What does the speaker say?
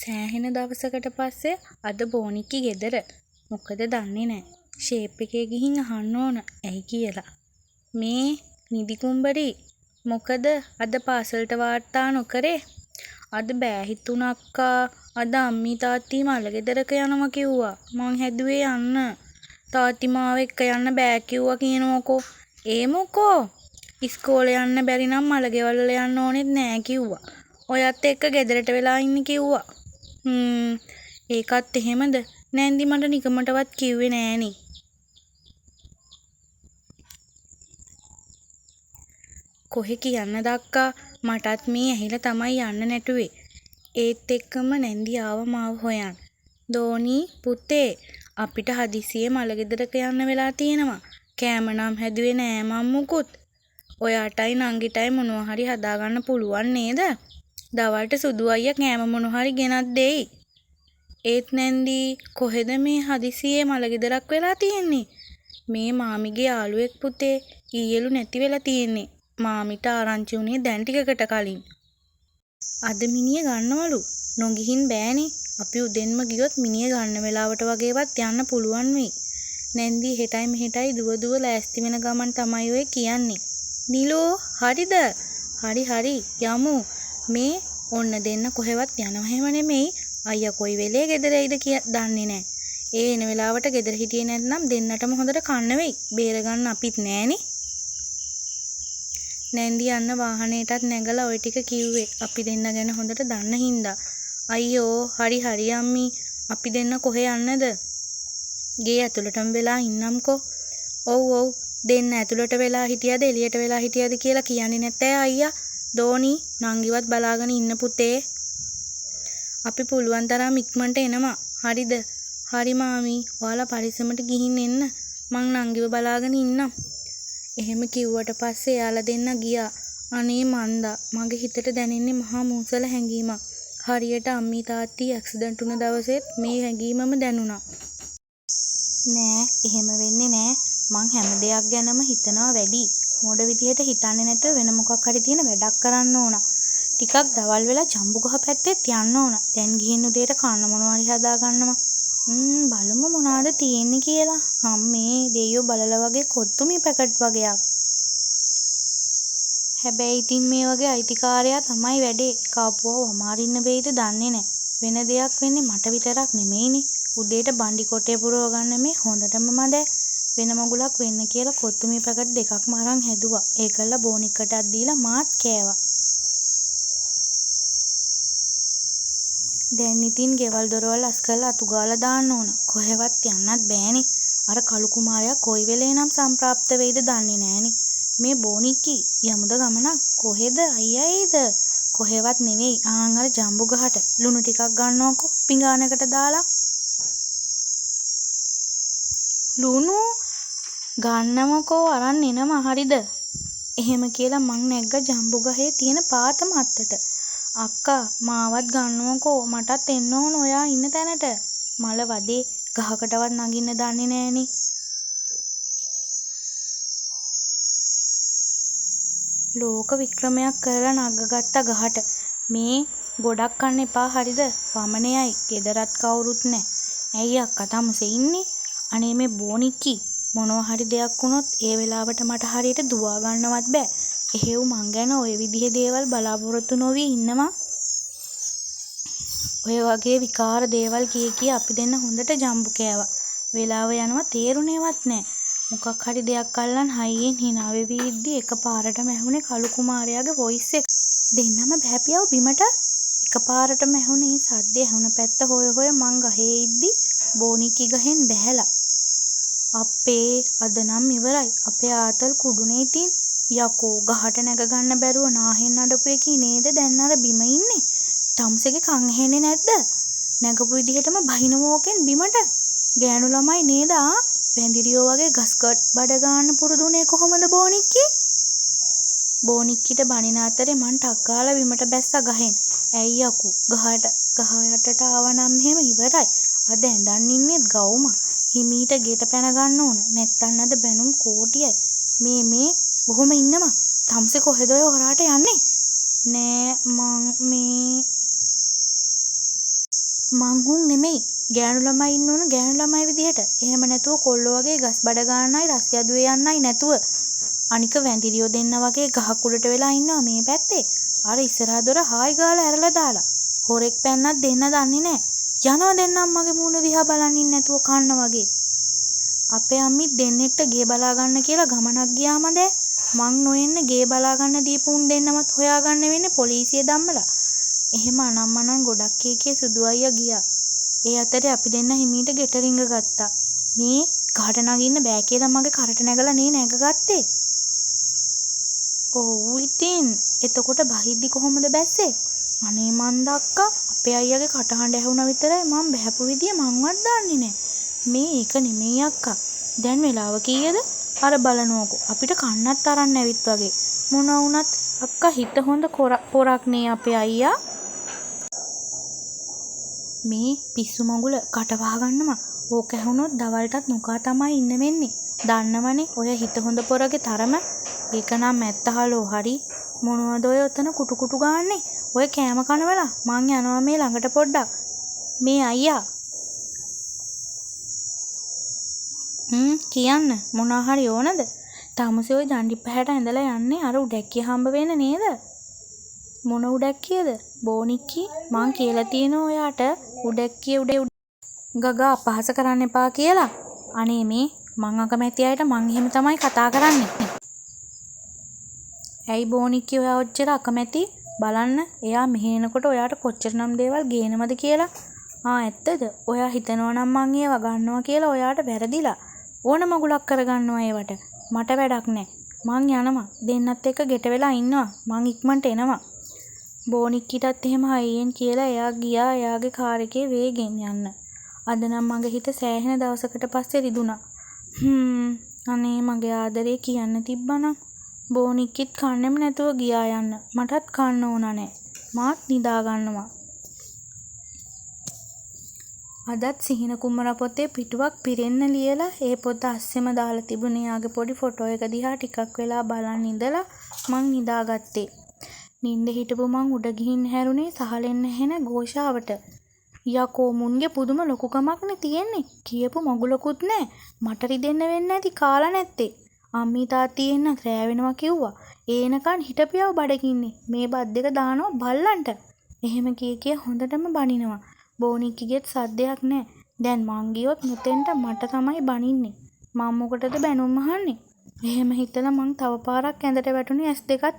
සෑහෙන දවසකට පස්සේ අද බෝනික්කි ගෙදර. මොකද දන්නේ නැහැ. ෂේප් එකේ ගිහින් අහන්න ඕන ඇයි කියලා. මේ නිදි කුඹරි මොකද අද පාසලට වාර්තා නොකරේ? අද බෑ හිතුණා අක්කා. අද අම්මි තාත්ති මල ගෙදරක යනවා කිව්වා. මං හැදුවේ යන්න. තාත්ති මාව එක්ක යන්න බෑ කිව්වා කියනකො. ඒ මොකෝ? ඉස්කෝලේ යන්න බැරි නම් මල ගෙවල් වල යන්න ඕනෙත් නෑ කිව්වා. ඔයත් එක්ක ගෙදරට වෙලා ඉන්න කිව්වා. ඒකත් එහෙමද? නැන්දි මට නිකමටවත් කිව්වේ නෑනේ. කොහෙ කියන්නද අක්කා? මටත් මේ ඇහිලා තමයි යන්න නැටුවේ. ඒත් එක්කම නැන්දි ආව මාව හොයන්. දෝනි පුතේ අපිට හදිසියෙ මල ගෙදරක යන්න වෙලා තියෙනවා. කෑම නම් හැදුවේ නෑ මම් මුකුත්. ඔයාටයි නංගිටයි මොනවා හරි හදාගන්න පුළුවන් නේද? දවල්ට සුදු අයියා කෑම මොනවා හරි ගෙනත් දෙයි. ඒත් නැන්දි කොහෙද මේ හදිසියෙ මල ගෙදරක් වෙලා තියෙන්නේ? මේ මාමිගේ යාළුවෙක් පුතේ ඊයලු නැති වෙලා තියෙන්නේ. මාමිට ආරංචි වුණේ දැන් ටිකකට කලින්. අද මිනිහ ගන්නවලු. නොගිහින් බෑනේ. අපි උදෙන්ම ගියොත් මිනිහ ගන්න වෙලාවට වගේවත් යන්න පුළුවන් වෙයි. නැන්දි හෙටයි මෙහෙටයි දුව ලෑස්ති වෙන ගමන් තමයි ඔය කියන්නේ. නිලෝ හරිද? හරි යමු. මේ ඔන්න දෙන්න කොහෙවත් යනව හැම නෙමෙයි. අයියා කොයි වෙලේ ගෙදර එයිද දන්නේ නැහැ. ඒ එන වෙලාවට ගෙදර හිටියේ නැත්නම් දෙන්නටම හොඳට කන්න වෙයි. බේර ගන්න අපිත් නෑනේ. නැන්දි යන්න වාහනේටත් නැගලා ওই ටික කිව්වේ. අපි දෙන්න ගැන හොඳට දන්න හින්දා. අයියෝ හරි අම්මි. අපි දෙන්න කොහෙ යන්නද? ගේ ඇතුළටම වෙලා ඉන්නම්කෝ. ඔව් දෙන්න ඇතුළට වෙලා හිටියද එළියට වෙලා හිටියද කියලා කියන්නේ නැත්තේ අයියා. දෝනි නංගිවත් බලාගෙන ඉන්න පුතේ. අපි පුළුවන් තරම් ඉක්මනට එනවා. හරිද? හරි මාමි. ඔයාලා පරිස්සමට ගිහින් එන්න. මං නංගිව බලාගෙන ඉන්නම්. එහෙම කිව්වට පස්සේ එයාලා දෙන්න ගියා. අනේ මන්දා මගේ හිතට දැනෙන්නේ මහා මූසල හැඟීමක්. හරියට අම්මි තාත්ති ඇක්සිඩන්ට් වුණ දවසෙත් මේ හැඟීමම දැනුණා. නෑ එහෙම වෙන්නේ නෑ. මං හැම දෙයක් ගැනම හිතනවා වැඩි. මොඩ විදියට හිතන්නේ නැතුව වෙන මොකක් හරි තියෙන වැඩක් කරන්න ඕන. ටිකක් දවල් වෙලා ජම්බුගහ පැත්තෙත් යන්න ඕන. දැන් ගිහින් උදේට කන්න මොනවා හරි හදා ගන්නවා. බලමු මොනවාද තියෙන්නේ කියලා. අම්මේ දෙයියෝ බලලා වගේ කොත්තුමි පැකට් වගේක්. හැබැයි ඉතින් මේ වගේ අයිතිකාරයා තමයි වැඩේ. කාපුවව වමාරින්න වෙයිද දන්නේ නැහැ. වෙන දෙයක් වෙන්නේ මට විතරක් නෙමෙයිනේ. උදේට බණ්ඩි කොටේ පුරව ගන්න මේ හොඳටම මදෑ. වෙන මගුලක් වෙන්න කියලා කොත්තුමි පැකට් දෙකක්ම අරන් හැදුවා. ඒකල්ල බෝනික්කටත් දීලා මාත් කෑවා. දැන් ඉතින් ගෙවල් දොරවල් අස්කලා අතු ගාලා දාන්න ඕන. කොහෙවත් යන්නත් බෑනේ. අර කළු කුමාරයා කොයි වෙලේ නම් සම්ප්‍රාප්ත වෙයිද දන්නේ නෑනේ. මේ බෝනික්කි යමුද ගමනක් කොහෙද අයියයිද? කොහෙවත් නෙවෙයි. අර ජම්බු ගහට ලුණු ටිකක් ගන්නවකෝ පිඟානකට දාලා. ලුණු ගන්නමකෝ අරන් එනවා හරිද? එහෙම කියලා මං නැග්ග ජම්බු ගහේ තියෙන පාත මත්තට. අක්කා මාවත් ගන්නවකෝ මටත් එන්න ඕන ඔයා ඉන්න තැනට. මල වදේ ගහකටවත් නගින්න දන්නේ නෑනේ. ලෝක වික්‍රමයක් කරලා නගගත්ත ගහට. මේ ගොඩක් කන්න එපා හරිද? වමනයයි ගෙදරත් කවුරුත් නෑ. ඇයි අක්කා තමුසේ ඉන්නේ? අනේ මේ බෝනික්කි මොනවා හරි දෙයක් වුණොත් ඒ වෙලාවට මට හරියට දුවා ගන්නවත් බෑ. එහෙව් මං ගැන ඔය විදිහේ දේවල් බලාපොරොත්තු නොවි ඉන්නවා. ඔය වගේ විකාර දේවල් කිය අපි දෙන්න හොඳට ජම්බු කෑවා. වෙලාව යනවා තේරුණේවත් නෑ. මොකක් හරි දෙයක් අල්ලන් හයියෙන් hina වෙවි ඉද්දි එකපාරටම ඇහුනේ කළු කුමාරයාගේ වොයිස් එක. දෙන්නම බහැපියව බිමට. එකපාරටම ඇහුනේ සද්දේ ඇහුන පැත්ත හොය මං ගහේ ඉද්දි බෝනික්කි ගහෙන් බැහැලා. අපේ අද නම් ඉවරයි. අපේ ආතල් කුඩුනේ ඉතින් යකෝ ගහට නැග ගන්න බැරුව නාහෙන් අඩපු එකේ නේද දැන් අර බිම ඉන්නේ. තමුසේගේ කන් ඇහෙන්නේ නැද්ද? නැගපු විදිහටම බහිනවෝකෙන් බිමට. ගෑනු ළමයි නේද වැඳිරියෝ වගේ ගස්කට් බඩ ගන්න පුරුදුනේ කොහොමද බෝනික්කි? බෝනික්කිට බනින අතරේ මං ටක් ගාලා බිමට බැස්සා ගහෙන්. ඇයි යකෝ ගහ යටට ආවනම් එහෙම ඉවරයි. අද ඇඳන් ඉන්නේත් ගවුමක්. හිමීට ගෙට පැන ගන්න ඕන. නැත්තම් අද බැනුම් කෝටියයි. මේ ඔහොම ඉන්නවා. තම්සේ කොහෙද ඔය හොරාට යන්නේ? නෑ මං මේ මං හුන් නෙමෙයි. ගෑනු ළමයි ඉන්න ඕන ගෑනු ළමයි විදිහට. එහෙම නැතුව කොල්ලෝ වගේ ගස් බඩ ගන්නයි රස් යදුවේ යන්නයි නැතුව. අනික වැඳිරියෝ දෙන්න වගේ ගහක් උඩට වෙලා ඉන්නවා මේ පැත්තේ. අර ඉස්සරහ දොර හායි ගාලා ඇරලා දාලා. හොරෙක් පැන්නත් දෙන්න දන්නේ නැහැ. යනවා දෙන්නම් මගේ මූණ දිහා බලන් ඉන්නේ නැතුව කන්න වගේ. අපේ අම්මිත් දෙන්නෙක්ට ගේ බලා ගන්න කියලා ගමනක් ගියාම දැ මං නොඑන්න ගේ බලා ගන්න දීපු උන් දෙන්නමත් හොයාගන්න වෙන්නේ පොලිසිය දම්මලා. එහෙම අනම්මනම් ගොඩක් එකේ සුදු අයියා ගියා. ඒ අතරේ අපි දෙන්න හිමීට ගෙට රිංග ගත්තා. මේ ගහට නගින්න බෑ කියලා මගේ කරට නැගලා නේ නැගගත්තේ. ඔව් ඉතින් එතකොට බහිද්දි කොහොමද බැස්සේ? අනේ මන්ද අක්කා අපේ අයියාගේ කටහඬ ඇහුණා විතරයි මං බහැපු විදිය මංවත් දන්නේ නැහැ. මේ ඒක නෙමෙයි අක්කා. දැන් වෙලාව කීයද? අර බලනෝකෝ අපිට කන්නත් තරන්න ඇවිත් වගේ. මොන වුණත් අක්කා හිත හොඳ පොරක් නේ අපේ අයියා. මේ පිස්සු මඟුල කට වහගන්නවා. ඕක ඇහුනොත් දවල්ටත් නොකා තමයි ඉන්න වෙන්නේ. දන්නවනේ ඔය හිත හොඳ පොරගේ තරම. ඒක නම් ඇත්තහලෝ හරි. මොනවද ඔය ඔතන කුටු කුටු ගාන්නේ? ඔය කෑම කනවලා මං යනවා මේ ළඟට පොඩ්ඩක්. මේ අයියා කියන්න මොනවා හරි ඕනද? තාමසේ ඔය ජන්ඩි පැහැට ඇඳලා යන්නේ අර උඩැක්කිය හම්බ වෙන්න නේද? මොන උඩැක්කියද? බෝනික්කි මං කියලා තියෙනවා ඔයාට උඩැක්කිය උඩ ගගා අපහාස කරන්න එපා කියලා. අනේ මේ මං අකමැති අයට මං එහෙම තමයි කතා කරන්නේ. ඇයි බෝනික්කි ඔයා ඔච්චර අකමැති? බලන්න එයා මෙහෙ එනකොට ඔයාට කොච්චරනම් දේවල් ගේනවද කියලා. ඇත්තද? ඔයා හිතනවා නම් මං ඒව ගන්නවා කියලා ඔයාට වැරදිලා. ඕන මගුලක් කරගන්නවා ඒවට. මට වැඩක් නැහැ. මං යනවා. දෙන්නත් එක්ක ගෙට වෙලා ඉන්නවා. මං ඉක්මනට එනවා. බෝනික්කිටත් එහෙම හයියෙන් කියලා එයා ගියා එයාගේ කාර් එකේ වේගෙන් යන්න. අද නම් මගේ හිත සෑහෙන දවසකට පස්සේ රිදුනා. අනේ මගේ ආදරේ කියන්න තිබ්බනම්. බෝනික්කිත් කන්නෙම නැතුව ගියා යන්න. මටත් කන්න ඕන නැහැ. මාත් නිදා ගන්නවා. අදත් සිහින කුමර පොතේ පිටුවක් පිරෙන්න ලියලා ඒ පොත අස්සෙම දාලා තිබුණේ යාගේ පොඩි ෆොටෝ එක දිහා ටිකක් වෙලා බලන් ඉඳලා මං නිදාගත්තේ. නිින්ද හිටපු මං උඩ ගිහින් හැරුණේ සහලෙන් ඇහෙන ഘോഷාවට. යකෝ මුන්ගේ පුදුම ලොකුකමක්නේ තියෙන්නේ. කියපු මගුලකුත් නැහැ. මට රිදෙන්න වෙන්නේ නැති කාලා නැත්තේ. අම්මී තාත්ති එන්න රෑ වෙනවා කිව්වා. ඒනකන් හිටපියව බඩගින්නේ. මේ බත් දෙක දානවා බල්ලන්ට. එහෙම කිය හොඳටම බනිනවා. බෝනික්කිගෙත් සද්දයක් නැහැ. දැන් මං ගියොත් මෙතෙන්ට මට තමයි බනින්නේ. මම මොකටද බැනුම් අහන්නේ? එහෙම හිතලා මං තව පාරක් ඇඳට වැටුනේ S2ත්